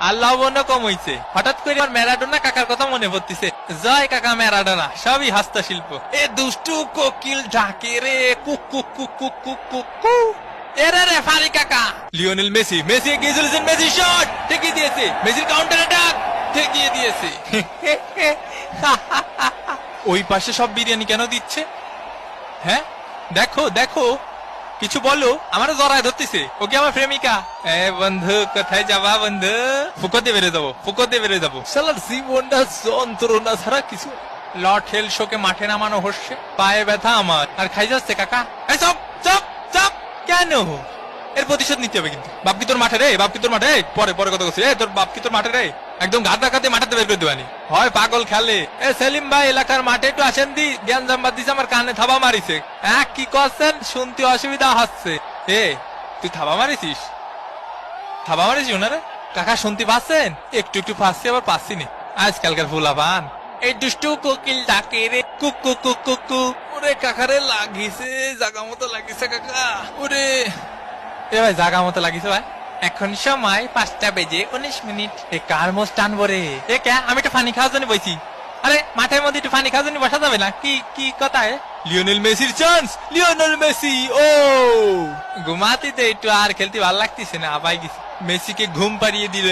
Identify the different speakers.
Speaker 1: আর লবণও কম হইছে। হঠাৎ করে আমার ম্যারাডোনা কাকার কথা মনে পড়তিছে। জয় কাকা ম্যারাডোনা, সবই হস্তশিল্প। এ দুষ্টু কোকিল ডাকে রে, cook cook cook cook cook cook cook. এরে রে ফারি কাকা, লিওনেল মেসি, মেসি এগিয়ে চলেছেন, মেসি শট ঠেকিয়ে দিয়েছে, মেসির কাউন্টার অ্যাটাক ঠেকিয়ে দিয়েছে। ওই পাশে সব বিরিয়ানি কেন দিচ্ছে? হ্যাঁ দেখো দেখো, কিছু বলো, আমারও জড়ায় ধরতেছে। ওকে আমার প্রেমিকা। এ বন্ধু কোথায় যাবা বন্ধু? ফুকতে বেড়ে যাবো, ফুকতে বেড়ে যাবো। শালার জীবনটা যন্ত্রণা ছাড়া কিছু। লর্ড হেল শোকে মাঠে নামানো হচ্ছে, পায়ে ব্যথা আমার, আর খাই যাচ্ছে কাকা। এই চপ চপ চপ। কেন? এর প্রতিশোধ নিতে হবে কিন্তু। বাপ কি তোর মাঠে রে? বাপ কি তোর মাঠে? পরে পরে কথা বলছি। তোর বাপ কি তোর মাঠে রে? একদম ঘাট ডাকাতে মাঠাতে বের করে দেবানি হয়, পাগল খেলে। এ সেলিম ভাই, এলাকার মাঠে একটু আসেন দি, জ্ঞান জাম্বাদ দিছে, আমার কানে থাবা মারিছে। হ্যাঁ কি করছেন? শুনতে অসুবিধা হচ্ছে। এ তুই থাবা মারিছিস? থাবা মারিস ওনারে? কাকা শুনতে পাচ্ছেন? একটু একটু পাচ্ছি, আবার পাচ্ছি না। আজকালকার ফুলাপান। এই দুষ্টু কোকিল ডাকে রে, cook cook cook cook cook. ওরে কাকারে লাগিছে, জাগা মতো লাগিছে কাকা। ওরে এ ভাই, জাগা মতো লাগিছে ভাই। এখন সময় 5:19। এ কার মোষ টানবো রে? এ কে? আমি একটু পানি খাওয়ার জন্য বইছি। আরে মাঠের মধ্যে একটু পানি খাওয়ার জন্য বসা যাবে না? কি কি কথা? লিওনেল মেসির চান্স, লিওনেল মেসি। ও ঘুমাতে তো একটু আর খেলতে ভালো লাগতেছে না, আবাই গেছি। মেসিকে ঘুম পাড়িয়ে দিল।